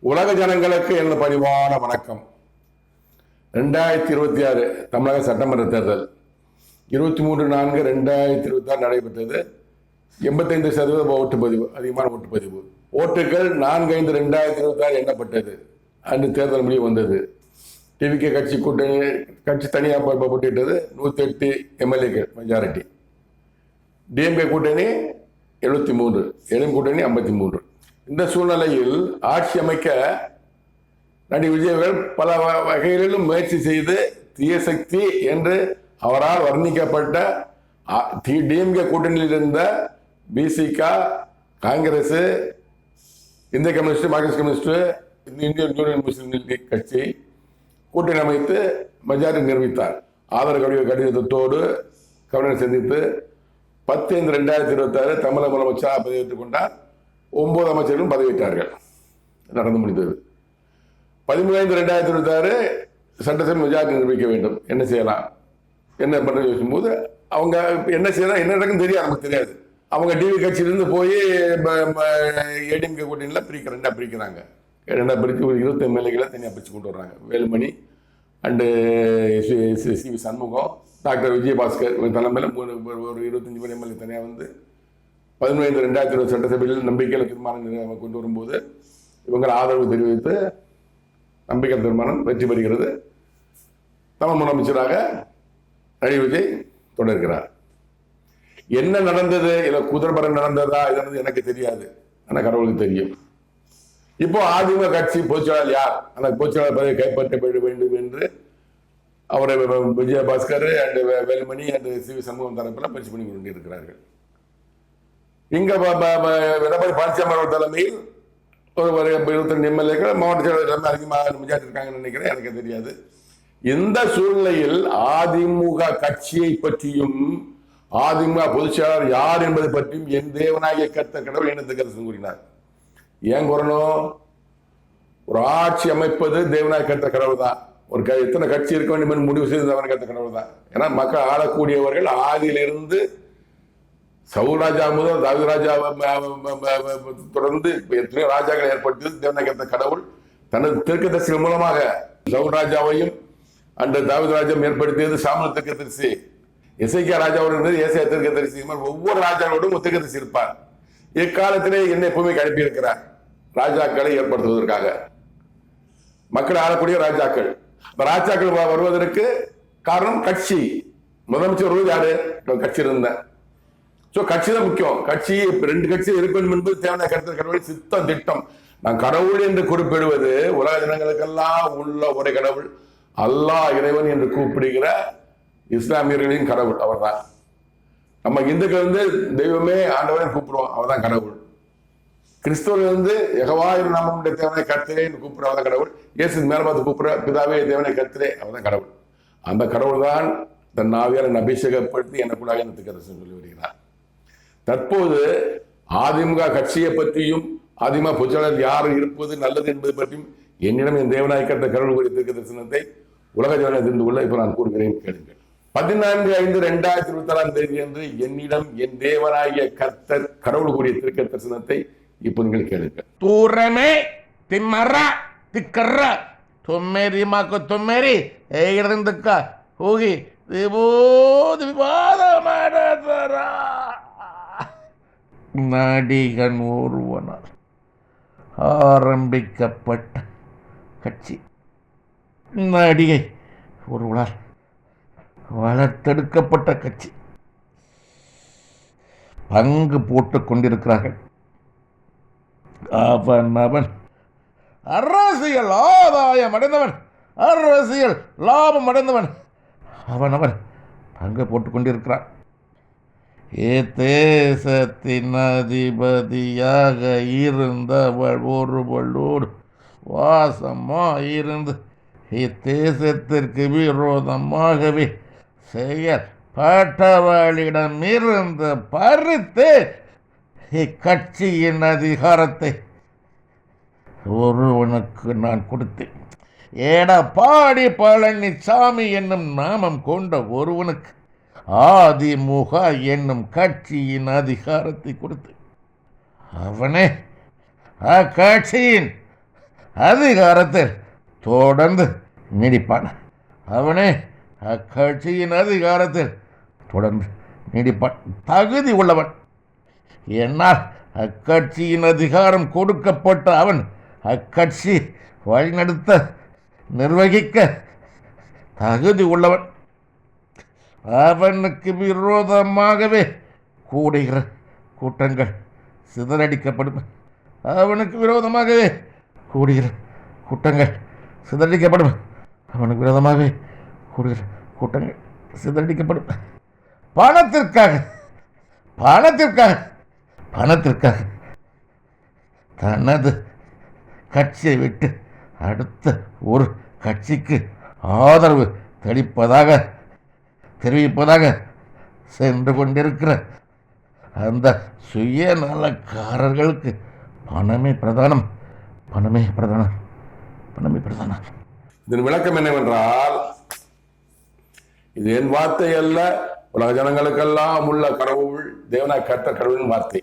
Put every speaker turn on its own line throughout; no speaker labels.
உலக ஜனங்களுக்கு எனது பணிவான வணக்கம். 2026 தமிழக சட்டமன்ற தேர்தல் 23/4/2026 நடைபெற்றது. 85% ஓட்டுப்பதிவு, அதிகமான ஓட்டுப்பதிவு. ஓட்டுகள் 4/5/2026 எண்ணப்பட்டது. அன்று தேர்தல் முடிவு வந்தது. டிவிகே கட்சி தனியாக போட்டியிட்டது. 108 எம்எல்ஏக்கள் மெஜாரிட்டி. டிஎம்கே கூட்டணி 73, எலும் கூட்டணி 53. இந்த சூழ்நிலையில் ஆட்சி அமைக்க நடிகர் விஜய் அவர்கள் பல வகைகளிலும் முயற்சி செய்து தீய சக்தி என்று அவரால் வர்ணிக்கப்பட்ட டிஎம்கே கூட்டணியில் இருந்த பிசிக, காங்கிரஸ், இந்திய communist, Marxist communist, Indian Union Muslim League கட்சி கூட்டணி அமைத்து மெஜாரிட்டி நிரூபித்தார். ஆதரவு கடிதத்தோடு கவர்னர் சந்தித்து 10/5/2026 தமிழக முதலமைச்சராக பதவியேற்றுக் கொண்டார். 9 அமைச்சர்களும் பதவியேற்றார்கள். நடந்து முடிந்தது. 13/5/2026 சட்டசபை மெஜாரிட்டி நிரூபிக்க வேண்டும். என்ன செய்யலாம், என்ன பண்றது யோசிக்கும்போது அவங்க என்ன செய்யலாம், என்ன நடக்குன்னு தெரியாது, நமக்கு தெரியாது. அவங்க டிவி கட்சியிலிருந்து போய் ஏடிஎம்கே கூட்டணியில் ரெண்டாக பிரிக்கிறாங்க. ரெண்டாக பிரித்து ஒரு 20 எம்எல்ஏக்களை தனியாக பிரித்து கொண்டு வர்றாங்க. Velumani and C Shanmugam, doctor Vijayabaskar தலைமையில் ஒரு 25 பேர் எம்எல்ஏ தனியாக வந்து 15/5/2026 சட்டசபையில் நம்பிக்கையில் தீர்மானம் கொண்டு வரும்போது இவங்கள் ஆதரவு தெரிவித்து நம்பிக்கை தீர்மானம் வெற்றி பெறுகிறது. தமிழ் முதலமைச்சராக நடிகர் விஜய் தொடர்கிறார். என்ன நடந்தது, இல்லை குதிரைபரம் நடந்ததா, இது எனக்கு தெரியாது, ஆனால் கடவுளுக்கு தெரியும். இப்போ அதிமுக கட்சி பொதுச்செயலாளர் யார், அந்த பொதுச்செயலாளர் பதவியை கைப்பற்ற வேண்டும் என்று அவரை Vijayabaskar and Velumani and C Shanmugam தரப்பில் பயிற்சி பண்ணி கொண்டிருக்கிறார்கள். இங்க எடப்பாடி பழனிசாமி தலைமையில் ஒரு 22 எம்எல்ஏக்கள் மாவட்ட செயலாளர் அதிகமாக மெஜாரிட்டி இருக்காங்கன்னு நினைக்கிறேன், எனக்கு தெரியாது. இந்த சூழ்நிலையில் அதிமுக கட்சியை பற்றியும் அதிமுக பொதுச் செயலாளர் யார் என்பதை பற்றியும் என் தேவனாகிய கர்த்தர் கடவுள் என்ன கருத்து கூறினார். ஏன் கூறணும்? ஒரு ஆட்சி அமைப்பது தேவனாகிய கர்த்தர் கடவுள் தான். ஒரு எத்தனை கட்சி இருக்க வேண்டும் என்று முடிவு செய்து தேவனாகிய கர்த்தர் கடவுள் தான். ஏன்னா மக்கள் ஆளக்கூடியவர்கள் ஆதியிலிருந்து சவுல் ராஜா முதல் தாவீது ராஜா தொடர்ந்து எத்தனையோ ராஜாக்கள் ஏற்பட்டது தேவனாகிய கடவுள் தனது தீர்க்கதரிசிகள் மூலமாக. சவுல் ராஜாவையும் அந்த தாவீது ராஜாவும் ஏற்படுத்தியது சாமுவேல் தீர்க்கதரிசி. எசேக்கியா ராஜாவோடு இருந்தது ஏசாயா தீர்க்கதரிசி. ஒவ்வொரு ராஜாவோடும் ஒரு தீர்க்கதரிசி இருப்பார். இக்காலத்திலே என்னை எப்பவுமே அனுப்பியிருக்கிறார் ராஜாக்களை ஏற்படுத்துவதற்காக. மக்கள் ஆளக்கூடிய ராஜாக்கள். ராஜாக்கள் வருவதற்கு காரணம் கட்சி. முதலமைச்சர் வருவது யாரு? கட்சி இருந்த கட்சி தான் முக்கியம். கட்சி 2 கட்சி இருக்கணும் என்பது தேவையான கருத்து கடவுள் சித்தம் திட்டம். நான் கடவுள் என்று குறிப்பிடுவது உலக ஜனங்களுக்கெல்லாம் உள்ள ஒரே கடவுள் அல்லாஹ் இறைவன் என்று கூப்பிடுகிற இஸ்லாமியர்களின் கடவுள் அவர் தான். நம்ம இந்துக்கள் வந்து தெய்வமே ஆண்டவரை கூப்பிடுவோம், அவர் தான் கடவுள். கிறிஸ்தவர்கள் வந்து யெகோவா நாமமுடைய தேவனை கர்த்தரே என்று கூப்பிடுற அவர் தான் கடவுள். இயேசு மேல பார்த்து கூப்பிடுற பிதாவே தேவனை கர்த்தரே, அவர் தான் கடவுள். அந்த கடவுள் தான் தன் ஆவியாளன் அபிஷேகப்படுத்தி எனக்குள்ளாக எனக்கு சொல்லி வருகிறார். தற்போது அதிமுக கட்சியை பற்றியும் அதிமுக பொதுச்செயலாளர் யார் இருப்பது நல்லது என்பது பற்றியும் என்னிடம் என் தேவனாகிய கர்த்தர் கடவுள் கூறிய தீர்க்க தரிசனத்தை உலக ஜனங்கள் தெரிந்து கொள்ள இப்ப நான் கூறுகிறேன், கேளுங்கள். 14/5/2026 அன்று என்னிடம் என் தேவனாகிய கர்த்தர் கடவுள் கூறிய தீர்க்க தரிசனத்தை இப்ப நீங்கள் கேளுங்கள்.
தூரமே திம்மர திக்கற தொம்மேரி மாக்கு தொம்மேரி ஏகிறதுக்க ಹೋಗಿ விவாத ಮಾಡದರ நடிகன் ஒருவனால் ஆரம்பிக்கப்பட்ட கட்சி, நடிகை ஒருவனால் வளர்த்தெடுக்கப்பட்ட கட்சி. பங்கு போட்டுக் கொண்டிருக்கிறார்கள். அவன் அரசியல் ஆதாயம் அடைந்தவன், அரசியல் லாபம் அடைந்தவன் அவன் பங்கு போட்டுக் கொண்டிருக்கிறான். தேசத்தின் அதிபதியாக இருந்தவள் ஒருவளோடு வாசமாயிருந்து இத்தேசத்திற்கு விரோதமாகவே செயல்பட்டவளிடம் இருந்து பறித்து இக்கட்சியின் அதிகாரத்தை ஒருவனுக்கு நான் கொடுத்தேன். எடப்பாடி பழனிசாமி என்னும் நாமம் கொண்ட ஒருவனுக்கு அதிமுக என்னும் கட்சியின் அதிகாரத்தை கொடுத்து அவனே அக்கட்சியின் அதிகாரத்தில் தொடர்ந்து நீடிப்பான். அவனே அக்கட்சியின் அதிகாரத்தில் தொடர்ந்து நீடிப்பான். தகுதி உள்ளவன். என்னால் அக்கட்சியின் அதிகாரம் கொடுக்கப்பட்ட அவன் அக்கட்சி வழிநடத்த நிர்வகிக்க தகுதி உள்ளவன். அவனுக்கு விரோதமாகவே கூடுகிற கூட்டங்கள் சிதறடிக்கப்படும். அவனுக்கு விரோதமாகவே கூடுகிற கூட்டங்கள் சிதறடிக்கப்படும். அவனுக்கு விரோதமாகவே கூடுகிற கூட்டங்கள் சிதறடிக்கப்படும். பணத்திற்காக பணத்திற்காக பணத்திற்காக தனது கட்சியை விட்டு அடுத்த ஒரு கட்சிக்கு ஆதரவு தெரிவிப்பதாக சென்று கொண்டிருக்கிற அந்த சுயநலக்காரர்களுக்கு பணமே பிரதானம்.
இதன் விளக்கம் என்னவென்றால், இது என் வார்த்தை அல்ல, உலக ஜனங்களுக்கெல்லாம் உள்ள கடவுள், தேவனாய் கர்த்தர் கடவுளின் வார்த்தை.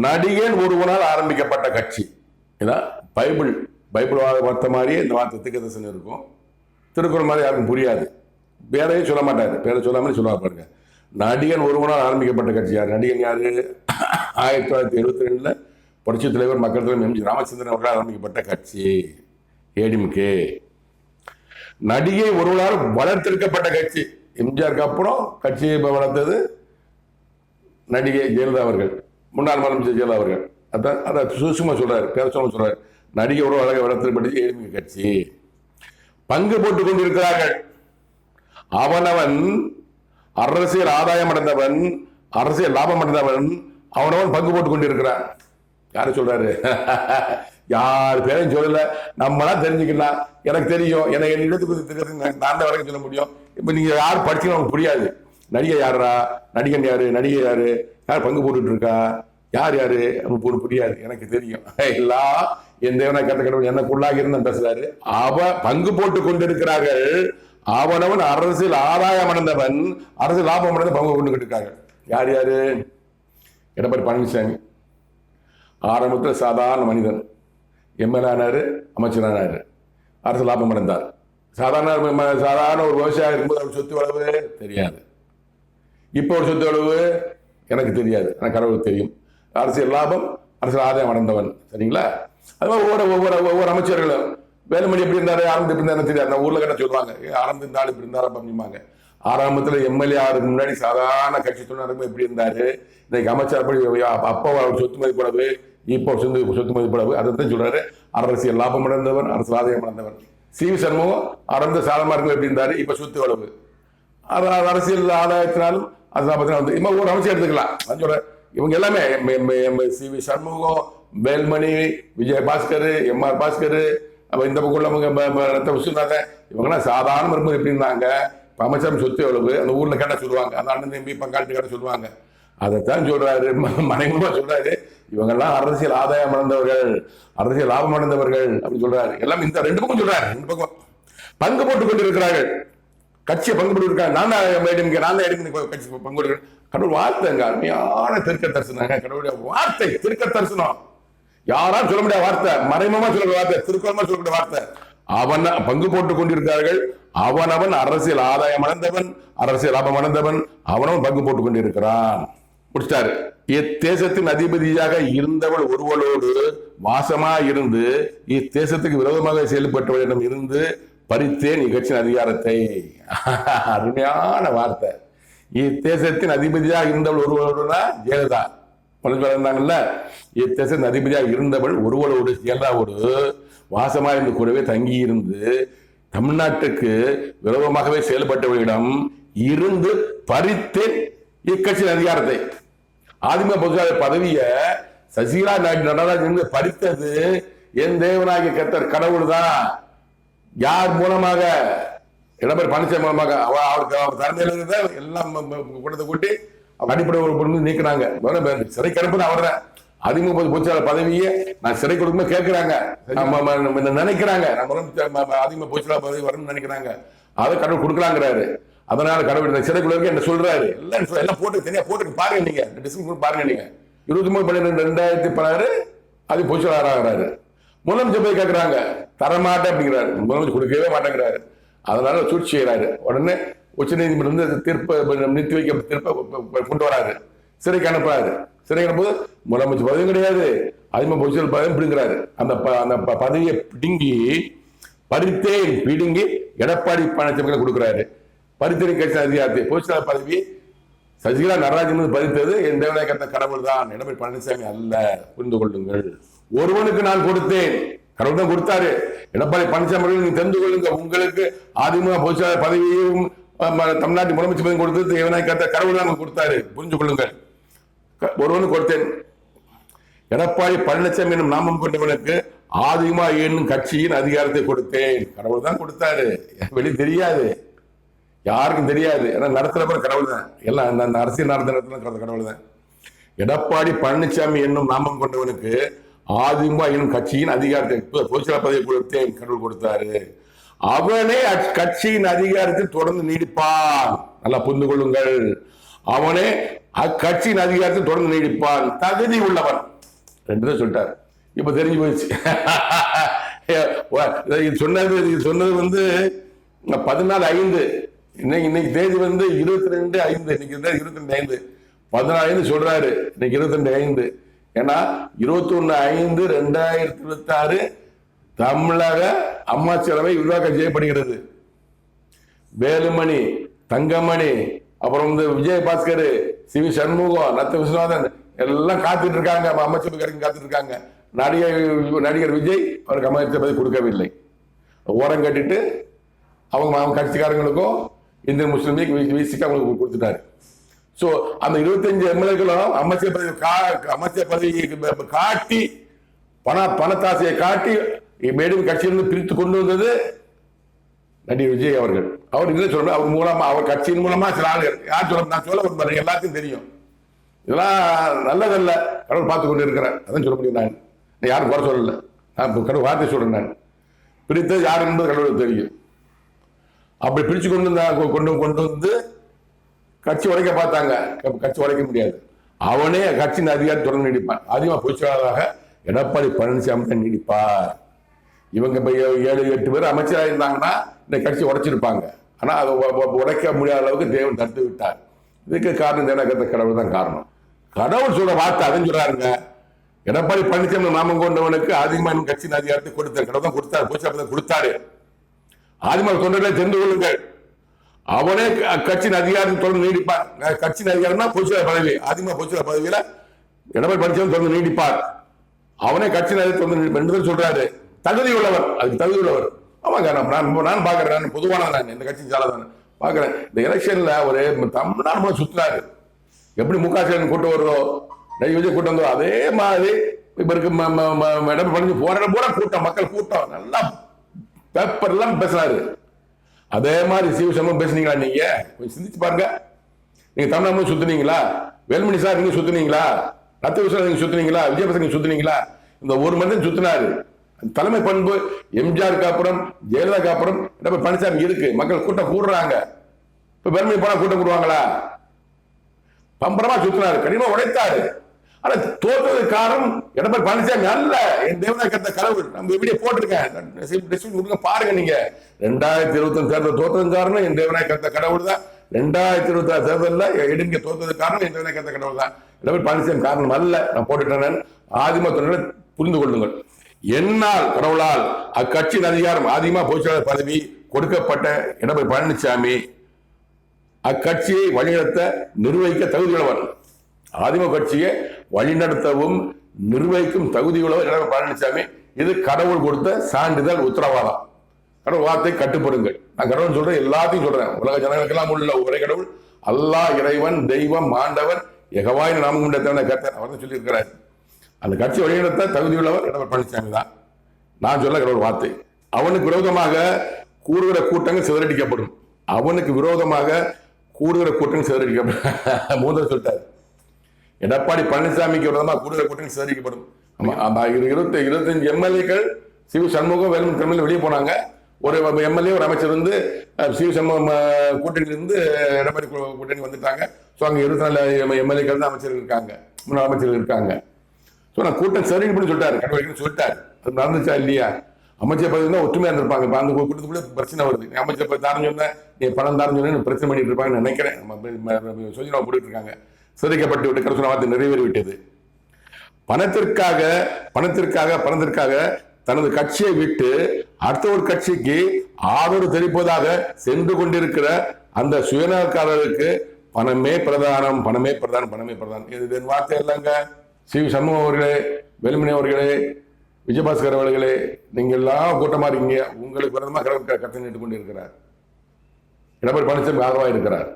நடிகன் ஒருவனால் ஆரம்பிக்கப்பட்ட கட்சி. இதான் பைபிள் வார்த்தை மாதிரியே இந்த வார்த்தை தீர்க்கதரிசனம் இருக்கும். திருக்குறள் மாதிரி யாருக்கும் புரியாது. பேரையும் சொல்ல மாட்டாரு, பேரை சொல்லாமல் சொல்லுவா பாருங்க. நடிகன் ஒருவனால் ஆரம்பிக்கப்பட்ட கட்சி யார்? நடிகன் யாரு? 1972 புரட்சி தலைவர் மக்கள் தலைவர் எம்.ஜி. ராமச்சந்திரன் அவர்களால் ஆரம்பிக்கப்பட்ட கட்சி ஏடிஎம்கே. நடிகை ஒருவரால் வளர்த்தெடுக்கப்பட்ட கட்சி. எம்ஜிஆருக்கு அப்புறம் கட்சியை வளர்த்தது நடிகை ஜெயலலிதா அவர்கள், முன்னாள் முதலமைச்சர் ஜெயலலிதா அவர்கள். அதான் சுசுமா சொல்றாரு, பேர சொல்றாரு. நடிகை ஒரு அழகை வளர்த்தெடுப்பது ஏடிஎம்கே கட்சி. பங்கு போட்டுக் கொண்டிருக்கிறார்கள். அவனவன் அரசியல் ஆதாயம் அடைந்தவன், அரசியல் லாபம் அடைந்தவன், அவனவன் பங்கு போட்டுக் கொண்டிருக்கிறான். யாரு சொல்றாரு? யார் பேரையும் சொல்லல, நம்மளா தெரிஞ்சுக்கலாம். எனக்கு தெரியும், எனக்கு என் இடத்துக்கு நான் தான் வரைக்கும் சொல்ல முடியும். இப்ப நீங்க யார் படிச்சீங்க நமக்கு புரியாது. நடிகை யாரா, நடிகன் யாரு, நடிகை யாரு, யார் பங்கு போட்டுட்டு இருக்கா, யார் நமக்கு புரியாது. எனக்கு தெரியும். எல்லாம் என் தேவனை கத்த கடவுள் எனக்குள்ளாக இருந்து பேசுறாரு. பங்கு போட்டுக் கொண்டிருக்கிறார்கள். அவனவன் அரசியல் ஆதாயம் அடைந்தவன், அரசியல் லாபம் அடைந்த பங்கு கொண்டு இருக்காங்க. யாரு? எடப்பாடி பழனிசாமி ஆரம்பத்தில் சாதாரண மனிதன், எம்எல்ஏ ஆனாரு, அமைச்சரானாரு, அரசு லாபம் அடைந்தார். சாதாரண ஒரு விவசாயம் இருக்கும்போது அவர் சொத்து அளவு தெரியாது. இப்போ ஒரு சொத்து அளவு எனக்கு தெரியாது, எனக்கு கடவுளுக்கு தெரியும். அரசியல் லாபம், அரசியல் ஆதாயம் அடைந்தவன். சரிங்களா? அது மாதிரி ஒவ்வொரு அமைச்சர்களும் வேலுமணி எப்படி இருந்தாரு, ஆரம்பத்தில் எப்படி இருந்தாரு தெரியாது. நான் ஊர்ல கிட்ட சொல்லுவாங்க, ஆரம்பத்தில் இருந்தாலும் இப்படி இருந்தாரு அப்படிம்பாங்க. ஆரம்பத்தில் எம்எல்ஏ ஆறுக்கு முன்னாடி சாதாரண கட்சி துணை எப்படி இருந்தாரு, இன்னைக்கு அமைச்சர் அப்படி அப்போ சொத்து மதிப்பளவு, இப்போ சொத்து மதிப்பளவு, அதைத்தான் சொல்றாரு. அரசியல் லாபம் அடைந்தவன், அரசியல் ஆதாயம் அடைந்தவன். சி.வி. சண்முகம் ஆரம்ப சாதாரண எப்படி இருந்தாரு, இப்ப சொத்து அளவு, அரசியல் ஆதாயத்தினாலும் அது லாபத்தினாலும் வந்து இப்போ ஒரு அமைச்சர் எடுத்துக்கலாம். அது சொல்ற இவங்க எல்லாமே சி.வி. சண்முகம், வேல்மணி, விஜயபாஸ்கர், எம்.ஆர். பாஸ்கர், இந்த பக்கம் விஸ்வநாதன், இவங்கெல்லாம் சாதாரண வரும்போது எப்படி இருந்தாங்க. அமைச்சர் சொத்து எவ்வளவு அந்த ஊர்ல கேட்டா சொல்லுவாங்க, அந்த அண்ணன் தம்பி பங்காளி கேட்ட சொல்லுவாங்க. அதைத்தான் சொல்றாரு, மறைமுகமா சொல்றாரு. இவங்கெல்லாம் அரசியல் ஆதாயம் அடைந்தவர்கள், அரசியல் லாபம் அடைந்தவர்கள் அப்படின்னு சொல்றாரு. எல்லாம் இந்த ரெண்டு பக்கம் சொல்றாரு. ரெண்டு பக்கம் பங்கு போட்டுக் கொண்டு இருக்கிறார்கள். கட்சியை பங்கு போட்டு இருக்காங்க. நான் தான் கட்சி பங்கு போட்டு. கடவுள் வார்த்தைங்க, அருமையான திருக்க தரிசனம். கடவுளுடைய வார்த்தை திருக்க தரிசனம். யாராலும் சொல்ல முடியாத வார்த்தை, மறைமுகமா சொல்லக்கூடிய வார்த்தை, திருக்குறமா சொல்லக்கூடிய வார்த்தை. அவன் பங்கு போட்டுக் கொண்டிருக்கிறார்கள். அவனவன் அரசியல் ஆதாயம் அடைந்தவன், அரசியல் லாபம் அடைந்தவன், அவனவன் பங்கு போட்டுக் கொண்டிருக்கிறான். முடிச்சிட்டாரு. இத்தேசத்தின் அதிபதியாக இருந்தவள் ஒருவளோடு வாசமா இருந்து இத்தேசத்துக்கு விரோதமாக செயல்பட்டவளிடம் இருந்து பறித்தேன் இக்கட்சியின் அதிகாரத்தை. அருமையான வார்த்தை. இத்தேசத்தின் அதிபதியாக இருந்தவள் ஒருவளோடுனா ஜெயலலிதா இருந்தாங்கல்ல. இத்தேசத்தின் அதிபதியாக இருந்தவள் ஒருவளோடு ஜெயலலிதாவோடு வாசமா இருந்து கூடவே தங்கி இருந்து தமிழ்நாட்டுக்கு விரோதமாகவே செயல்பட்டவர்களிடம் இருந்து பறித்தேன் இக்கட்சியின் அதிகாரத்தை. அதிமுக பொதுச்செயலாளர் பதவிய சசிகலா நடராஜன் பறித்தது என் தேவனாகிய கர்த்தர் கடவுள் தான். யார் மூலமாக? எடப்பாடி பழனிசாமி மூலமாக. அவருக்கு அவர் தலைமையில் இருந்த எல்லாம் கூட்டத்தை கூட்டி அடிப்படை ஒரு நீக்கினாங்க. சிறை கிடப்புன்னு அவர் தான். அதிமுக பொதுச்செயலாளர் பதவியை நான் சிறை கொடுக்கும்போது கேட்கிறாங்க, நினைக்கிறாங்க அதிமுக பொதுச்செயலாளர் பதவி வரும்னு நினைக்கிறாங்க. அதை கடவுள் கொடுக்கலாங்கிறாரு. அதனால கடவுள் சிறைக்குள்ள என்ன சொல்றாரு, எல்லாம் போட்டு தனியா போட்டு பாருங்க. நீங்க டிஸ்கிரிப்ஷன் பாருங்க. நீங்க 23/12/2016 அது பொதுச்செயலாளர் ஆகிறாரு. முதலமைச்சர் போய் கேட்கிறாங்க, தரமாட்டேன் அப்படிங்கிறாரு. முதலமைச்சர் கொடுக்கவே மாட்டேங்கிறாரு. அதனால சூழ்ச்சி செய்யறாரு. உடனே உச்ச நீதிமன்றம் வந்து தீர்ப்பை நிறுத்தி வைக்க தீர்ப்பை கொண்டு வராரு. சிறைக்கு அனுப்புறாரு. சிறைக்கு அனுப்பும்போது முதலமைச்சர் பதவியும் கிடையாது, அதிகமாக பொதுச்செயல் பதவியும் பிடிங்கிறாரு. அந்த பதவியை பிடுங்கி எடப்பாடி பழனிசாமி கொடுக்குறாரு. பரிந்துரை கட்சி அதிகாரத்தை பொதுச்செயலாளர் பதவி சசிகலா நடராஜன் பறித்தது என் தேவநாய கத்த கடவுள் தான், எடப்பாடி பழனிசாமி அல்ல, புரிந்து கொள்ளுங்கள். ஒருவனுக்கு நான் கொடுத்தேன், கடவுள் தான் கொடுத்தாரு. எடப்பாடி பழனிசாமி நீங்க தெரிந்து கொள்ளுங்க, உங்களுக்கு அதிமுக பொதுச்செயலாளர் பதவியும் தமிழ்நாட்டு முதலமைச்சர் பதவி கொடுத்தது தேவநாய கத்த கடவுள் தான் கொடுத்தாரு, புரிஞ்சு கொள்ளுங்கள். ஒருவனுக்கு கொடுத்தேன். எடப்பாடி பழனிசாமி என்னும் நாமம் கொண்டவனுக்கு அதிமுக என்னும் கட்சியின் அதிகாரத்தை கொடுத்தேன், கடவுள் தான் கொடுத்தாரு. வெளியே தெரியாது, யாருக்கும் தெரியாது. ஏன்னா நடத்துறப்ப கடவுள் தான், எல்லாம் அந்த அரசியல் நடத்துற கடவுள் தான். எடப்பாடி பழனிசாமி என்னும் நாமம் கொண்டவனுக்கு அதிமுக என்னும் கட்சியின் அதிகாரத்தை பொதுச்செயலாளர் பதவியை கொடுத்தேன், கடவுள் கொடுத்தாரு. அவனே அக்கட்சியின் அதிகாரத்தில் தொடர்ந்து நீடிப்பான், நல்லா புரிந்து கொள்ளுங்கள். அவனே அக்கட்சியின் அதிகாரத்தில் தொடர்ந்து நீடிப்பான், தகுதி உள்ளவன். ரெண்டு தான் சொல்லிட்டார். இப்ப தெரிஞ்சு போயிடுச்சு. இது சொன்னது வந்து 14/5. இன்னைக்கு தேதி வந்து 22/5. இன்னைக்கு 22/5, 14/5 சொல்றாரு. இன்னைக்கு 22/5. ஏன்னா 21/5/2026 தமிழக அமைச்சரவை விரிவாக்கம் செய்யப்படுகிறது. வேலுமணி, தங்கமணி, அப்புறம் வந்து விஜயபாஸ்கர், சி.வி. சண்முகம், நத்த விஸ்வநாதன் எல்லாம் காத்துட்டு இருக்காங்க. அமைச்சரவை கிடைக்கும் காத்துட்டு இருக்காங்க. நடிகர் விஜய் அவருக்கு அமைச்சர் பதவி கொடுக்கவில்லை. ஓரம் கட்டிட்டு அவங்க கட்சிக்காரங்களுக்கும் இந்தியன் முஸ்லீம் லீக் விசிக்கு அவங்களுக்கு கொடுத்துட்டாரு. ஸோ அந்த 25 எம்எல்ஏக்களும் அமைச்சர் பதவி காட்டி பணத்தாசையை காட்டி மேலும் கட்சியிலிருந்து பிரித்து கொண்டு வந்தது நடிகர் விஜய் அவர்கள். அவர் என்ன சொல்றாரு, அவர் மூலமா, அவர் கட்சியின் மூலமா சில ஆளுகள், யார் சொல்ல நான் சொல்ல விரும்புறேன், எல்லாத்தையும் தெரியும். இதெல்லாம் நல்லதல்ல, கடவுள் பார்த்து கொண்டு இருக்கிறேன். அதான் சொல்ல முடியும். நான் யாரும் குறை சொல்லல, நான் கடவுள் வார்த்தை சொல்றேன். நான் பிரித்தது யார் என்பது கடவுளுக்கு தெரியும். அப்படி பிரிச்சு கொண்டு வந்து கட்சி உடைக்க பார்த்தாங்க. கட்சி உடைக்க முடியாது. அவனே கட்சியின் அதிகாரி தொடர்ந்து நீடிப்பான். அதிகமாக பொதுச்செயலாளராக எடப்பாடி பழனிசாமி தான் நீடிப்பார். இவங்க இப்ப 7-8 பேர் அமைச்சராக இருந்தாங்கன்னா இந்த கட்சி உடைச்சிருப்பாங்க. ஆனா அதை உடைக்க முடியாத அளவுக்கு தேவன் தடுத்து விட்டார். இதுக்கு காரணம் தேவநாயகத்த கடவுள் தான் காரணம். கடவுள் சொல்ற வார்த்தை அதுன்னு சொல்றாருங்க. எடப்பாடி பழனிசாமி நாமம் கொண்டவனுக்கு அதிமுக கட்சியின் அதிகாரத்தை கொடுத்தார், கடவுள் தான் கொடுத்தாரு, பொதுச்செயலாளர் கொடுத்தாரு. அதிமுக தொண்டர்களை தெரிந்து கொள்ளுங்கள், அவனே கட்சியின் அதிகாரத்தை தொடர்ந்து நீடிப்பார். கட்சியின் அதிகாரம்னா பொதுச்செயலாளர் பதவி. அதிமுக பொதுச்செயலாளர் பதவியில எடப்பாடி பழனிசாமி தொடர்ந்து நீடிப்பார். அவனே கட்சியின் அதிகாரத்தை தொடர்ந்து நீடிப்பார் சொல்றாரு. தகுதி உள்ளவர், அதுக்கு தகுதி உள்ளவர். ஆமாங்க, நான் பாக்குறேன், நான் பொதுவான நான் இந்த கட்சியின் சாலதான் பாக்குறேன். இந்த எலெக்ஷன்ல ஒரு தமிழ்நாடு சுத்தினாரு. எப்படி முக ஸ்டாலின் கூட்டம் வருதோ, விஜய் கூட்டம் வந்தோ, அதே மாதிரி இப்ப இருக்கு எடப்பாடி பழனிசாமி போற பூரா கூட்டம், மக்கள் கூட்டம், நல்லா பேப்பர் எல்லாம் பேசுறாரு. அதே மாதிரி சி.வி. சண்முகம் பேசுனீங்களா? நீங்க கொஞ்சம் சிந்திச்சு பாருங்க. நீங்க தமிழ்நாடு சுத்துனீங்களா? வேலுமணி சார் நீங்க சுத்துனீங்களா? நத்த விஸ்வநாதன் நீங்க சுத்துனீங்களா? விஜயபாஸ்கர் நீங்க சுத்துனீங்களா? இந்த ஒரு மனிதன் சுத்தினாரு. தலைமை பண்பு எம்ஜிஆருக்கு அப்புறம் ஜெயலலிதாக்கு அப்புறம் எடப்பாடி பழனிசாமி இருக்கு. மக்கள் கூட்டம் கூடுறாங்க. இப்ப வேலுமணி போனா கூட்டம் கூடுவாங்களா? பம்பரமா சுத்தினாரு, கடினமா உடைத்தாரு. ஆனா தோற்றது காரணம் எடப்பாடி பழனிசாமி அல்ல, என் தேவநாயகத்த கடவுள். நம்ம வீடியோ போட்டிருக்கேன், பாருங்க. நீங்க 2025 தேர்தல் தோற்றது காரணம் என் தேவநாயகத்த கடவுள் தான். 2026 தேர்தலில் எடுங்க தோற்றது காரணம் என் தேவநாயகத்த கடவுள் தான், எடப்பாடி பழனிசாமி காரணம் அல்ல. நான் போட்டுட்டேன். அதிமுக புரிந்து கொள்ளுங்கள். என்னால் கடவுளால் அக்கட்சியின் அதிகாரம் அதிகமா பொதுச்செயலாளர் பதவி கொடுக்கப்பட்ட எடப்பாடி பழனிசாமி அக்கட்சியை வழிநடத்த நிர்வகிக்க தகுதியுள்ளவர். அதிமுக கட்சியை வழிநடத்தவும் நிர்வகிக்கும் தகுதியுள்ளவர் எடப்பாடி பழனிசாமி. இது கடவுள் கொடுத்த சான்றிதழ், உத்தரவாதம். கடவுள் வார்த்தை கட்டுப்படுங்கள். நான் கடவுள் சொல்றேன், எல்லாத்தையும் சொல்றேன். உலக ஜனங்களுக்கெல்லாம் உள்ள ஒரே கடவுள் அல்லாஹ், இறைவன், தெய்வம், ஆண்டவர், யெகோவாவின் நாமம் கொண்ட தேவனாகிய கர்த்தர், அவர் தான் சொல்லியிருக்கிறார். அந்த கட்சி வழிநடத்த தகுதியுள்ளவர் எடப்பாடி பழனிசாமி தான். நான் சொல்ல கடவுள் வார்த்தை. அவனுக்கு விரோதமாக கூடுகிற கூட்டங்கள் சிதறடிக்கப்படும். அவனுக்கு விரோதமாக கூடுகிற கூட்டங்கள் சிதறடிக்கப்படும். மூதர் சொல்லிட்டார். எடப்பாடி பழனிசாமிக்கு விரோதமாக கூடுகிற கூட்டங்கள் சிதறடிக்கப்படும். 25 எம்எல்ஏக்கள் சி.வி. சண்முகம், வேலுமணி தலைமையில் வெளியே போனாங்க. ஒரு எம்எல்ஏ, ஒரு அமைச்சர் வந்து சி.வி. சண்முகம் கூட்டணியிலிருந்து எடப்பாடி கூட்டணி வந்துட்டாங்க. ஸோ அங்கே 24 எம்எல்ஏக்கள் தான் அமைச்சர்கள் இருக்காங்க, முன்னாள் அமைச்சர்கள் இருக்காங்க. ஸோ நான் கூட்டம் சரின்னு சொல்லிட்டாரு, கடவுள் சொல்லிட்டாரு. அது நடந்துச்சா இல்லையா? அமைச்சர் பதவி ஒற்றுமையா இருந்திருப்பாங்க. இப்ப அந்த கூட்டத்துக்குள்ளே பிரச்சனை வருது. அமைச்சர் பதவி தாரம் சொன்ன, நீ பணம் தாரம் சொன்னு பிரச்சனை பண்ணிட்டு இருப்பாங்கன்னு நினைக்கிறேன். சோஜனா போட்டுட்டு இருக்காங்க. சிதைக்கப்பட்டு விட்டு கடை சொன்ன வார்த்தை நிறைவேறிவிட்டது. பணத்திற்காக தனது கட்சியை விட்டு அடுத்த ஒரு கட்சிக்கு ஆதரவு தெரிவிப்பதாக சென்று கொண்டிருக்கிற அந்த சுயநலக்காரர்களுக்கு பணமே பிரதானம். இது என் வார்த்தை இல்லைங்க. சி சண்முகம் அவர்களே, வேலுமணி அவர்களே, விஜயபாஸ்கர் அவர்களே, நீங்க எல்லாம் கூட்டமா இருக்கீங்க. உங்களுக்கு விரதமா கட்டணம் நிட்டு கொண்டு இருக்கிறார். எடப்பாடி பழனிசாமி ஆதரவா இருக்கிறார்.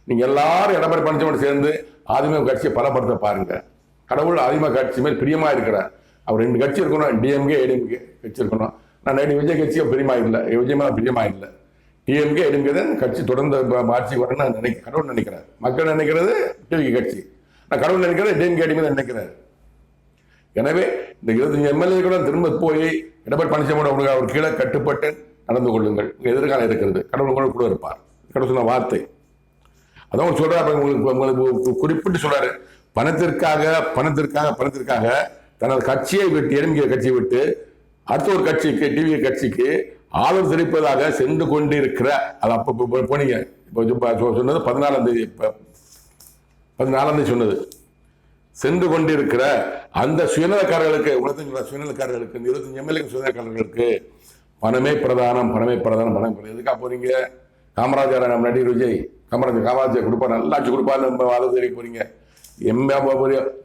நீங்க எல்லாரும் எடப்பாடி பழனிசாமி சேர்ந்து அதிமுக கட்சியை பலப்படுத்த பாருங்க. கடவுள் அதிமுக கட்சி மேல் பிரியமா இருக்கிறார். அவர் 2 கட்சி இருக்கணும், டிஎம்கே ஏடிஎம்கே கட்சி இருக்கணும். நான் விஜய் கட்சியும் பிரியமா இல்லை, விஜய் மேல பிரியமா இல்லை. டிஎம்கே ஏடிஎம்கே தான் கட்சி தொடர்ந்து ஆட்சி வரணும்னு கடவுள் நினைக்கிறார். மக்கள் நினைக்கிறது டிவிகே கட்சி, நான் கடவுள் நினைக்கிறது டிஎம்கே ஏடிஎம்கே தான் நினைக்கிறார். எனவே இந்த 25 எம்எல்ஏக்களும் திரும்ப போய் எடப்பாடி பழனிசாமி அவர் கீழே கட்டுப்பட்டு நடந்து கொள்ளுங்கள். எதிர்காலம் இருக்கிறது. கடவுள் உங்களுக்கு கூட இருப்பார். கடவுள் சொன்ன வார்த்தை அதான் சொல்றாரு. உங்களுக்கு குறிப்பிட்டு சொல்றாரு. பணத்திற்காக தனது கட்சியை விட்டு, எம்ஜிஆர் கட்சியை விட்டு அடுத்த ஒரு கட்சிக்கு, டிவிகே கட்சிக்கு ஆதரவு தெரிவிப்பதாக சென்று கொண்டிருக்கிற, அது அப்ப போனீங்க. சொன்னது 14ஆம் தேதி சொன்னது. சென்று கொண்டிருக்கிற அந்த சுயநலக்காரர்களுக்கு, சுயநலக்காரர்களுக்கு, 25 எம்எல்ஏ சுயநலக்காரர்களுக்கு பணமே பிரதானம். எதுக்காக போறீங்க? காமராஜர் நடிகர் விஜய் காமராஜர் கொடுப்பா, நல்லா ஆட்சி கொடுப்பான்னு வாதம் தெரிய போறீங்க.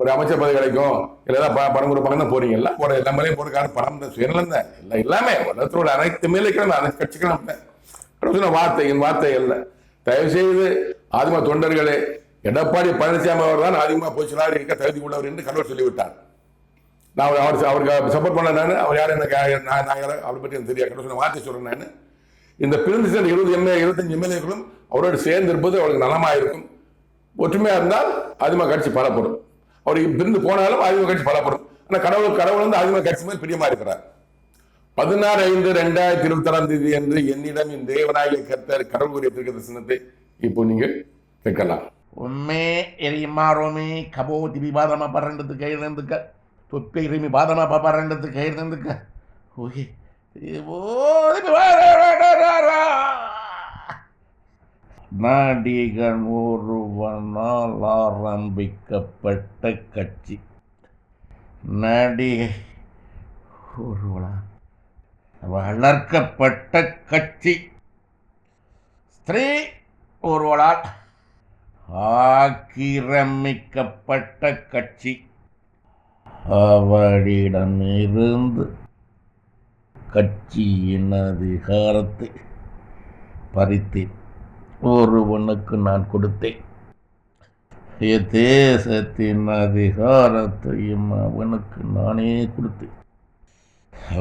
ஒரு அமைச்சர் பதவி கிடைக்கும், இல்லைன்னா பணம் கொடுப்பாங்கன்னு போறீங்க. எல்லாம் போற எல்லாமே போற பணம் தான், சுயநலம் தான். எல்லாமே உலகத்தோட அனைத்து மேலைகளும் அனைத்து கட்சிகளும் வார்த்தை அல்ல. தயவு செய்து அதிமுக தொண்டர்களே, எடப்பாடி பழனிசாமி அவர் தான் அதிகமாக போச்சுனார் இருக்க தகுதி உள்ளவர் என்று கடவுள் சொல்லிவிட்டார். நான் அவருக்கு சப்போர்ட் பண்ண, அவர் யாரும் எனக்கு அவரை பற்றி எனக்கு தெரியாது. கடவுள் சொன்ன வார்த்தை சொல்றேன். நான் இந்த பிரிந்து சேர்ந்த 25 எம்எல்ஏக்களும் அவரோடு சேர்ந்து இருப்பது அவருக்கு நலமாக இருக்கும். ஒற்றுமையா இருந்தால் அதிமுக கட்சி பலப்படும். அவர் பிரிந்து போனாலும் அதிமுக கட்சி பலப்படும். ஆனால் கடவுள் வந்து அதிமுக கட்சி மேல் பிரியமா இருக்கிறார். 16/5/2026 என்று என்னிடம் இந்த தேவநாயக கர்த்தர் கடவுள் கூறிய தரிசனத்தை இப்போ நீங்கள் கேட்கலாம்.
ಒಮ್ಮೆ ಎರಿಮಾರೋಮಿ ಕಬೋತಿ ವಿವಾದಮ ಪರಂಡದ್ದು ಕೈದಂದಕ್ಕ ತೊಪ್ಪೆ ಇರಿಮಿ ಬಾದಮ ಪರಂಡದ್ದು ಕೈದಂದಕ್ಕ ಹೋಗಿ நாடிகன் ஒருவனால் ஆரம்பிக்கப்பட்ட கட்சி. நடிகை ஒருவனால் வளர்க்கப்பட்ட கட்சி. ஸ்திரீ ஒருவனால் ஆக்கிரமிக்கப்பட்ட கட்சி. அவளிடமிருந்து கட்சியின் அதிகாரத்தை பறித்தேன். ஒருவனுக்கு நான் கொடுத்தேன். தேசத்தின் அதிகாரத்தையும் அவனுக்கு நானே கொடுத்தேன்.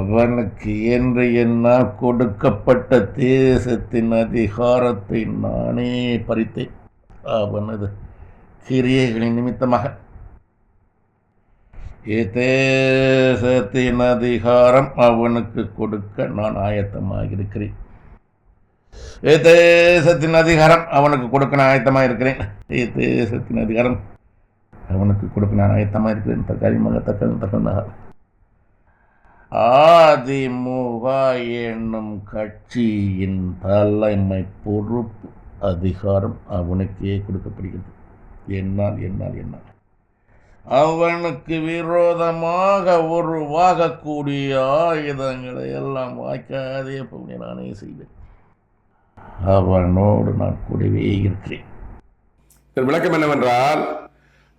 அவனுக்கு என்று என்னால் கொடுக்கப்பட்ட தேசத்தின் அதிகாரத்தை நானே பறித்தேன். அவனது கிரியைகளின் நிமித்தமாக தேசத்தின் அதிகாரம் அவனுக்கு கொடுக்க நான் ஆயத்தமாக இருக்கிறேன். தேசத்தின் அதிகாரம் அவனுக்கு கொடுக்க நான் ஆயத்தமாக இருக்கிறேன். தேசத்தின் அதிகாரம் அவனுக்கு கொடுக்க நான் ஆயத்தமாக இருக்கிறேன். தக்கமாக அதிமுக என்னும் கட்சியின் தலைமை பொறுப்பு அதிகாரம் அவனுக்கே கொடுக்கப்படுகிறது. என்னால் அவனுக்கு விரோதமாக உருவாகக்கூடிய ஆயுதங்களை எல்லாம் வாய்க்காதே போய் நானே செய்வேன். அவனோடு நான் கூடவே இருக்கிறேன்.
விளக்கம் என்னவென்றால்,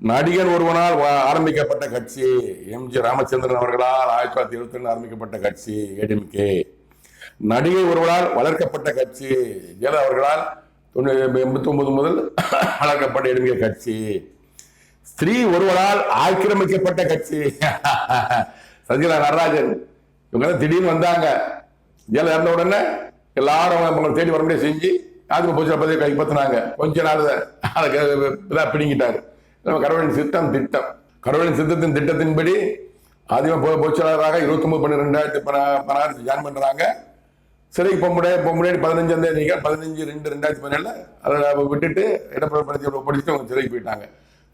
நடிகன் ஒருவனால் ஆரம்பிக்கப்பட்ட கட்சி, எம்.ஜி. ராமச்சந்திரன் அவர்களால் 1972 ஆரம்பிக்கப்பட்ட கட்சி ஏடிஎம்கே. நடிகை ஒருவரால் வளர்க்கப்பட்ட கட்சி, ஜெயலலிதா அவர்களால் 89 முதல் வளர்க்கப்பட்ட ஏடிஎம்கே கட்சி. ஸ்திரீ ஒருவரால் ஆக்கிரமிக்கப்பட்ட கட்சி, சஞ்சீலா நடராஜன். இவங்க திடீர்னு வந்தாங்க. ஜெயலலிதா இருந்த உடனே எல்லாரும் அவங்க தேடி வர முடியாது செஞ்சு அதிமுக பொதுச்செயலாளர் பதவியை கைப்பற்றினாங்க. கொஞ்ச நாள் அதை பிடிங்கிட்டாரு. கடவுளின் சித்தத்தின் திட்டத்தின்படி அதிமுக பொதுச்செயலாளராக 29/12/2016 ஜாயின் பண்றாங்க. சிறைக்கு போக முடியாது. 15ஆம் தேதி 15/2/2017 அதை விட்டுட்டு எடப்பாடி பழனிசாமி படிச்சுட்டு அவங்க சிறைக்கு போயிட்டாங்க.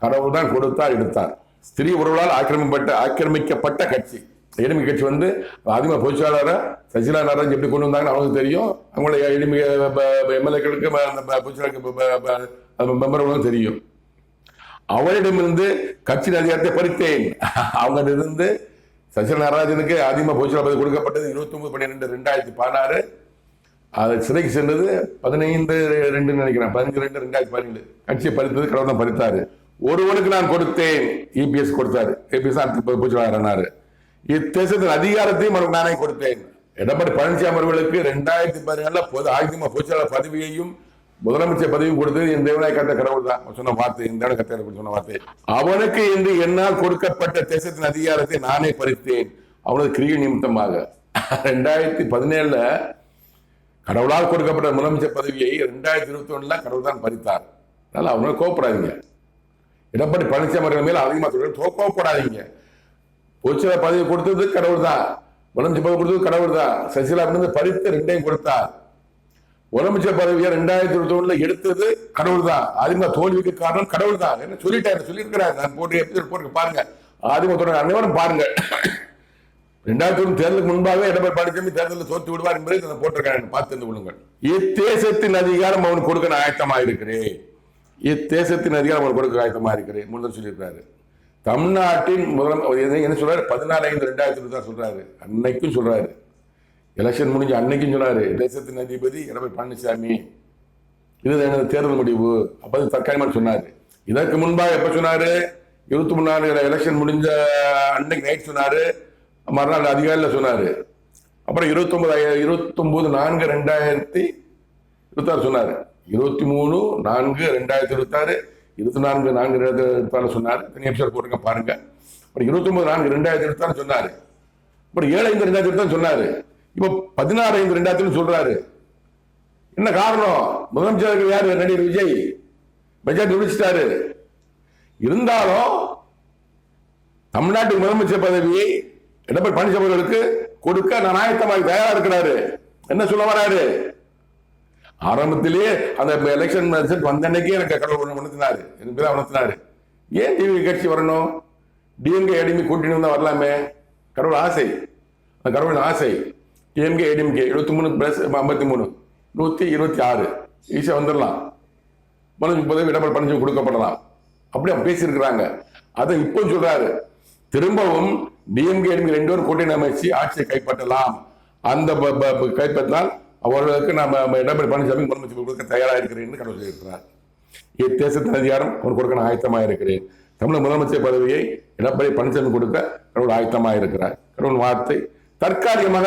கடவுள் தான் கொடுத்தார், எடுத்தார். ஸ்திரீ உறவுகளால் ஆக்கிரமிக்கப்பட்ட கட்சி. ஏடிஎம்கே கட்சி வந்து அதிமுக பொதுச்செயலாளரை சசிகலா நடராஜன் எப்படி கொண்டு வந்தாங்கன்னு அவங்களுக்கு தெரியும். அவங்களோட ஏடிஎம்கே எம்எல்ஏக்களுக்கு பொதுச்செயலாளருக்கு மெம்பர்களும் தெரியும். அவரிடமிருந்து கட்சியின் அதிகாரத்தை பறித்தேன். அவங்க இருந்து சசிகலா நடராஜனுக்கு அதிமுக பொதுச்செயலாளர் பதவி கொடுக்கப்பட்டது 29/12/2016. அது சிறைக்கு சென்றது 15/2 நினைக்கிறேன், 15/2/2017. கட்சியை பறித்தது கடவுள் தான் பறித்தாரு. ஒருவனுக்கு நான் கொடுத்தேன், இபிஎஸ் கொடுத்தாரு. இபிஎஸ் பொதுச்செயலாளர். இத்தேசத்தின் அதிகாரத்தையும் அவனுக்கு நானே கொடுத்தேன். எடப்பாடி பழனிசாமி அவர்களுக்கு 2017 அதிமுக பொதுச்செயலாளர் பதவியையும் முதலமைச்சர் பதவியும் கொடுத்தது என் தேவனாய் கத்த கடவுள் தான் சொன்ன வார்த்தை. இந்த தேவனாய் கத்த சொன்ன வார்த்தை. அவனுக்கு என்று என்னால் கொடுக்கப்பட்ட தேசத்தின் அதிகாரத்தை நானே பறித்தேன். அவனது கிரியை நிமித்தமாக 2017 கடவுளால் கொடுக்கப்பட்ட முதலமைச்சர் பதவியை 2021 கடவுள் தான் பறித்தார். அதனால அவங்க கோப்படாதீங்க. எடப்பாடி பழனிசாமி அவர்கள் மேல் அதிகமாக கோப்படாதீங்க. பொதுச்செயலாளர் பதவி கொடுத்தது கடவுள் தான், முதலமைச்சர் பதவி கொடுத்தது கடவுள் தான். சசிகலா பறித்து 2ஐயும் கொடுத்தார். முதலமைச்சர் பதவியை 2021 எடுத்தது கடவுள் தான். அதிமுக தோல்விக்கு காரணம் கடவுள் தான். என்ன சொல்லியிருக்கிறார். நான் போட்டு பாருங்க, அதிமுக அனைவரும் பாருங்க. 2001 தேர்தலுக்கு முன்பாகவே எடப்பாடி பழனிசாமி தேர்தலில் தோற்று விடுவார் என்பதை போட்டிருக்காங்க, பார்த்து தெரிந்து கொள்ளுங்கள். இத்தேசத்தின் அதிகாரம் அவனுக்கு கொடுக்க நான் ஆயத்தமா இருக்கிறேன். இத்தேசத்தின் அதிகாரம் அவனுக்கு கொடுக்க ஆயத்தமா இருக்கிறேன் முதல் சொல்லியிருக்காரு. தமிழ்நாட்டின் முதலமைச்சர் என்ன சொல்றாரு? 14/5/2020 சொல்றாரு. அன்னைக்கும் சொல்றாரு, எலெக்ஷன் முடிஞ்ச அன்னைக்கும் சொன்னாரு, தேசத்தின் அதிபதி எடப்பாடி பழனிசாமி, இது எனது தேர்தல் முடிவு. அப்போது தற்காலிகமாக சொன்னாரு. இதற்கு முன்பாக எப்ப சொன்னாரு? 23 எலெக்ஷன் முடிஞ்ச அன்னைக்கு நைட் சொன்னாரு, மறுநாள் அதிகாரியில் சொன்னாரு. அப்புறம் 29/4/2026 சொன்னாரு. 23/4/2026, 24/4/2026 சொன்னாரு. தனி எபிசோட் போட்டுருங்க பாருங்க. அப்புறம் 29/4/2026 சொன்னாரு. அப்புறம் 7/5/2026 சொன்னாரு. இப்போ 16/5/2026 சொல்றாரு. என்ன காரணம்? முதலமைச்சருக்கு யாரு? நடிகர் விஜய் மெஜாரிட்டி விழிச்சிட்டாரு. இருந்தாலும் தமிழ்நாட்டு முதலமைச்சர் பதவியை எடப்பாடி பழனிசாமி அவர்களுக்கு கொடுக்க நான் ஆயத்தமாக தயாரா இருக்கிறாரு. என்ன சொல்ல வராரு? ஆரம்பத்திலேயே அந்த எலெக்ஷன் ரிசல்ட் வந்த அன்னைக்கே எனக்கு கடவுள் உணர்த்தினாரு, எனக்கு உணர்த்தினாரு. ஏன் டிவி கட்சி வரணும்? டிஎம்கே ஏடிஎம்கே கூட்டணி வந்தா வரலாமே. கடவுள் ஆசை, அந்த கடவுளின் ஆசை. டிஎம்கே ஏடிஎம்கே 73+53 126 ஈஸியா வந்துடலாம். பதவி எடப்பாடி பழனிசாமி கொடுக்கப்படலாம். அப்படியே பேசியிருக்கிறாங்க. அதை இப்போ சொல்றாரு. திரும்பவும் டிஎம்கே ஏடிஎம்கே 2 பேரும் கூட்டணி அமைச்சு ஆட்சியை கைப்பற்றலாம். அந்த கைப்பற்றினால் அவர்களுக்கு நம்ம எடப்பாடி பழனிசாமி முதலமைச்சர் கொடுக்க தயாராக இருக்கிறேன் என்று கடவுள் சொல்லியிருக்கிறார். இத்தேசத்தின் அதிகாரம் அவர் கொடுக்க நான் ஆயத்தமாக இருக்கிறேன். தமிழக முதலமைச்சர் பதவியை எடப்பாடி பழனிசாமி கொடுக்க கடவுள் ஆயத்தமாக இருக்கிறார். கடவுள் வார்த்தை. தற்காலிகமாக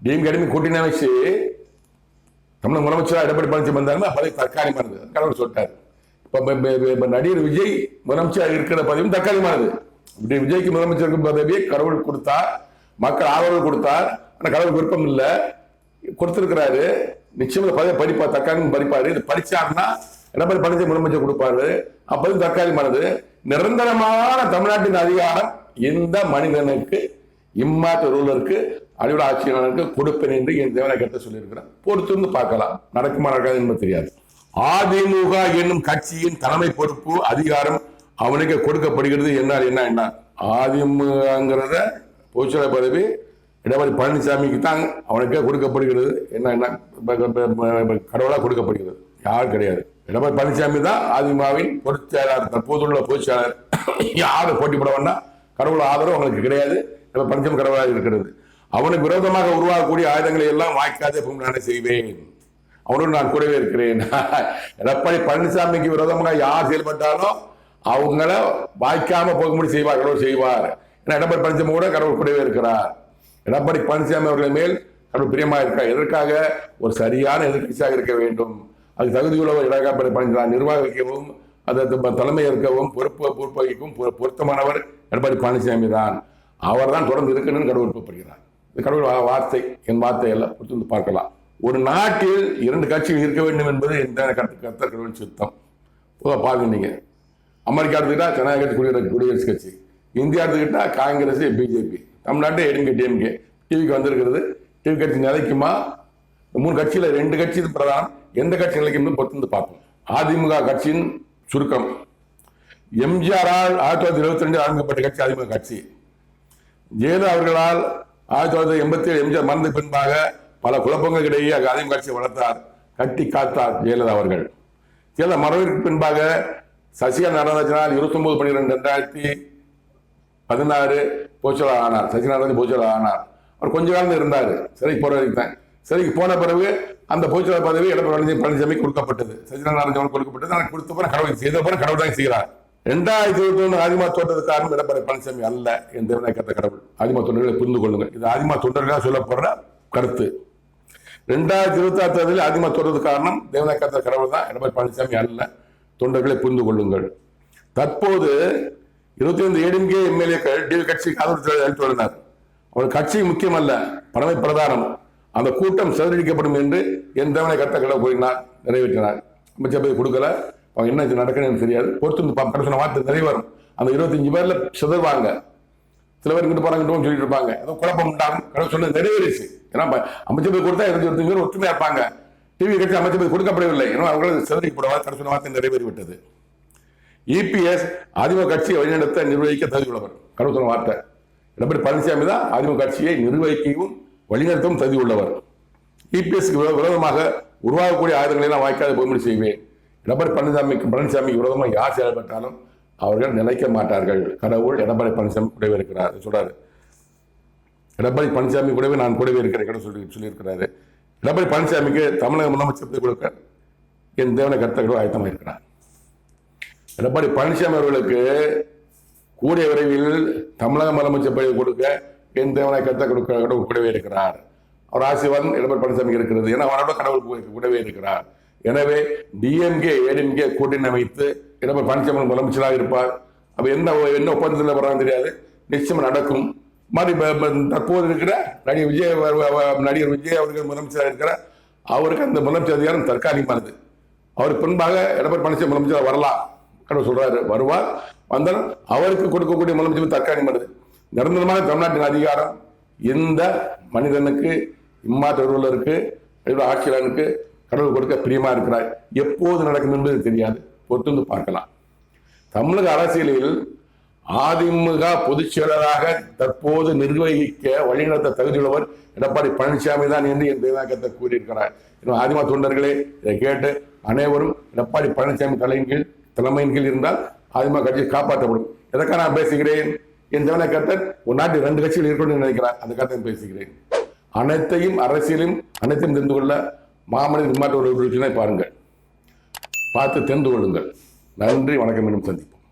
டிஎம்கே ஏடிஎம்கே கூட்டணி அமைச்சு தமிழக முதலமைச்சர் எடப்பாடி பழனிசாமி வந்தாருன்னா பதவி தற்காலிகமானது கடவுள் சொல்லிட்டாரு. இப்ப நடிகர் விஜய் முதலமைச்சர் இருக்கிற பதவியும் தற்காலிகமானது. விஜய்க்கு முதலமைச்சருக்கு பதவியை கடவுள் கொடுத்தார், மக்கள் ஆதரவு கொடுத்தார். ஆனா கடவுள் விருப்பம் இல்லை, கொடுத்திருக்கிறாரு. நிச்சயமா பதவி படிப்பார், தற்காலிகம் படிப்பாரு. இது படிச்சாருன்னா எடப்பாடி பழனிசாமி முதலமைச்சர் கொடுப்பாரு. அப்போது தற்காலிகமானது. நிரந்தரமான தமிழ்நாட்டின் அதிகாரம் இந்த மனிதனுக்கு, இம்மாற்ற ரூலருக்கு, அடியோட ஆட்சியாளருக்கு கொடுப்பேன் என்று என் தேவனை கருத்தை சொல்லியிருக்கிறேன். பொறுத்திருந்து பார்க்கலாம், நடக்குமா நடக்காது என்பது தெரியாது. அதிமுக என்னும் கட்சியின் தலைமை பொறுப்பு அதிகாரம் அவனுக்கு கொடுக்கப்படுகிறது. என்ன அதிமுகங்கிறத பொதுச்செயலாளர் பதவி எடப்பாடி பழனிசாமிக்கு தான் அவனுக்கே கொடுக்கப்படுகிறது. என்ன கடவுளா கொடுக்கப்படுகிறது, யாரும் கிடையாது. எடப்பாடி பழனிசாமி தான் அதிமுகவின் பொதுச் செயலாளர், தற்போதுள்ள பொதுச் செயலாளர். யாரும் போட்டி போட வேண்டாம், கடவுள் ஆதரவு அவனுக்கு கிடையாது. பழனிசாமி கடவுளாக இருக்கிறது. அவனுக்கு விரோதமாக உருவாகக்கூடிய ஆயுதங்களை எல்லாம் வாய்க்காதே நானே செய்வேன். அவனோடு நான் கூடவே இருக்கிறேன். எடப்பாடி பழனிசாமிக்கு விரோதமாக யார் செயல்பட்டாலும் அவங்கள வாய்க்காம போகும்படி செய்வார், கடவுள் செய்வார். ஏன்னா எடப்பாடி பழனிசாமி கூட கடவுள் கூடவே இருக்கிறார். எடப்பாடி பழனிசாமி அவர்கள் மேல் கடவுள் பிரியமா இருக்கார். எதற்காக? ஒரு சரியான எதிர்கட்சியாக இருக்க வேண்டும். அது தகுதியுள்ளவர் எடப்பாடி பழனிசாமி நிர்வாகிக்கவும், அதை தலைமை இருக்கவும், பொறுப்பு வகிக்கவும் பொருத்தமானவர் எடப்பாடி பழனிசாமி தான். அவர் தான் தொடர்ந்து இருக்கணும்னு கடவுள் விருப்பப்படுகிறார். இது கடவுள் வார்த்தை, என் வார்த்தை எல்லாம் பொறுத்து பார்க்கலாம். ஒரு நாட்டில் 2 கட்சிகள் இருக்க வேண்டும் என்பது எந்த கடவுளின் சித்தம். பாருங்க, நீங்க அமெரிக்கா எடுத்துக்கிட்டா ஜனநாயக கட்சி, குடியரசு கட்சி. இந்தியா எடுத்துக்கிட்டா காங்கிரஸ், பிஜேபி. தமிழ்நாட்டை ஏடிஎம்கே டிஎம்கே டிவிக்கு வந்திருக்கிறது. டிவி கட்சி நிலைக்குமா? 3 கட்சியில 2 கட்சி பிரதானம். எந்த கட்சி நிலைக்கும் பொறுத்து பார்ப்போம். அதிமுக கட்சியின் சுருக்கம். எம்ஜிஆரால் 1922 ஆரம்பிக்கப்பட்ட கட்சி அதிமுக கட்சி. ஜெயலலிதா அவர்களால் 1987 எம்ஜிஆர் மறந்த பின்பாக பல குழப்பங்களுக்கிடையே அதிமுக கட்சியை வளர்த்தார், கட்டி காத்தார் ஜெயலலிதா அவர்கள். ஜெயலலிதா மறைவிற்கு பின்பாக சசிகலா நடராஜனால் 29/12/2016 பொதுச்செயலாளர் ஆனார். சசிகலா நடராஜன் பொதுச்செயலாளர் ஆனார். அவர் கொஞ்ச காலம் இருந்தார், சிறைக்கு போற வரைக்கும் தான். சிறைக்கு போன பிறகு அந்த பொதுச்செயலாளர் பதவி எடப்பாடி பழனிசாமி கொடுக்கப்பட்டது. சசிகலா நடராஜன் கொடுக்கப்பட்டது. நான் கொடுத்த பிறகு கடவுள் செய்த பிறகு கடவுள் தான் செய்கிறார். 2021 அதிமுக தோற்றதுக்கு காரணம் எடப்பாடி பழனிசாமி அல்ல என்று கத்த கடவுள். அதிமுக தொண்டர்களை புரிந்து கொள்ளுங்கள். இது அதிமுக தொண்டர்களாக சொல்லப்படுற கருத்து. 2026 தேர்தலில் அதிமுக தோற்றதுக்கு காரணம் தேவநாய கத்த கடவுள் தான், எடப்பாடி பழனிசாமி அல்ல. தொண்டர்களை புரிந்து கொள்ளுங்கள். தற்போது 25 ஏடிஎம்கே எம்எல்ஏக்கள் டிவி கட்சிக்கு ஆதரவு அளித்து வருகிறார். அவர் கட்சி முக்கியம் அல்ல, பணமை பிரதானம். அந்த கூட்டம் சிதறடிக்கப்படும் என்று என் தேவநாய கத்த கடவுள் கூறினார், நிறைவேற்றினார். அமைச்சர் போய் கொடுக்கல. அவங்க என்ன நடக்கணும்னு தெரியாது. பொறுத்து சொன்ன வார்த்தை நிறைவேறும். அந்த 25 பேர்ல சிதறுவாங்க. சில பேர் இங்கிட்டு போறாங்க சொல்லிட்டு இருப்பாங்க. ஏதோ குழப்பம் உண்டாகும். கடவுள் சொன்னது நிறைவேறிச்சு. ஏன்னா அமைச்சர் போய் கொடுத்தா 25 பேர் ஒற்றுமையா இருப்பாங்க. டிவி கட்சி அமைச்சர் போய் கொடுக்கப்படவில்லை. ஏன்னா அவர்கள் சிதறிக்கப்படுவார். கடவுள் சொன்ன வார்த்தை நிறைவேறிவிட்டது. இபிஎஸ் அதிமுக கட்சியை வழிநடத்த நிர்வகிக்க தகுதி உள்ளவர். கடவுள் சொன்ன வார்த்தை. எடப்பாடி பழனிசாமி தான் அதிமுக கட்சியை நிர்வகிக்கவும் வழிநடத்தவும் தகுதி உள்ளவர். இபிஎஸ்க்கு விரோதமாக உருவாகக்கூடிய ஆயுதங்களை நான் வாய்க்காத பொறுமொழி செய்வேன். எடப்பாடி பழனிசாமிக்கு விரோதமாக யார் செயல்பட்டாலும் அவர்கள் நினைக்க மாட்டார்கள். கடவுள் எடப்பாடி பழனிசாமி கூடவே இருக்கிறார் சொல்றாரு. எடப்பாடி பழனிசாமி கூடவே நான் கூடவே இருக்கிறேன் சொல்லியிருக்கிறாரு. எடப்பாடி பழனிசாமிக்கு தமிழக முதலமைச்சர் கொடுக்க என் தேவனை கருத்தர்கள் ஆயத்தமாக இருக்கிறார். எடப்பாடி பழனிசாமி அவர்களுக்கு கூடிய விரைவில் தமிழக முதலமைச்சர் பதவி கொடுக்க என் தேவனை கருத்த கொடுக்க கூடவே இருக்கிறார். அவர் ஆசீர்வாதம் எடப்பாடி பழனிசாமி இருக்கிறது. ஏன்னா அவரோட கடவுள் கூடவே இருக்கிறார். எனவே டிஎம்கே ஏடிஎம்கே கூட்டணி அமைத்து எடப்பாடி பழனிசாமி முதலமைச்சராக இருப்பார். அப்ப என்ன ஒப்பந்தத்தில் வர்றான்னு தெரியாது. நிச்சயம் நடக்கும். தற்போது இருக்கிற நடிகர் விஜய் அவர்கள் முதலமைச்சராக இருக்கிறார். அவருக்கு அந்த முதலமைச்சர் அதிகாரம் தற்காலிகமானது. அவருக்கு பின்பாக எடப்பாடி பழனிசாமி முதலமைச்சராக வரலாம். கடவுள் சொல்றாரு, வருவார். வந்தாலும் அவருக்கு கொடுக்கக்கூடிய முதலமைச்சர் தற்காலிகமானது. நிரந்தரமான தமிழ்நாட்டின் அதிகாரம் எந்த மனிதனுக்கு, இம்மாற்றவர்களுக்கு, ஆட்சியாளனுக்கு கடவுள் கொடுக்க பிரியமா இருக்கிறார். எப்போது நடக்கும் என்பது தெரியாது. பொறுத்து பார்க்கலாம். தமிழக அரசியலில் அதிமுக பொதுச் செயலராக தற்போது நிர்வகிக்க வழிநடத்த தகுதியுள்ளவர் எடப்பாடி பழனிசாமி தான் என்று என் தேவாக்கத்தை கூறியிருக்கிறார். அதிமுக தொண்டர்களே, இதை கேட்டு அனைவரும் எடப்பாடி பழனிசாமி தலைமையின் கீழ் இருந்தால் அதிமுக கட்சி காப்பாற்றப்படும். எதற்காக நான் பேசுகிறேன்? என் தேவநாயகத்தர் ஒரு நாட்டில் 2 கட்சிகள் இருக்கணும்னு நினைக்கிறார். அந்த கருத்தை பேசுகிறேன். அனைத்தையும் அரசியலும் அனைத்தையும் தெரிந்து கொள்ள மாமனித நிர்மாட்ட பாருங்கள், பார்த்து தெரிந்து கொள்ளுங்கள். நன்றி, வணக்கம். மீண்டும் சந்திப்போம்.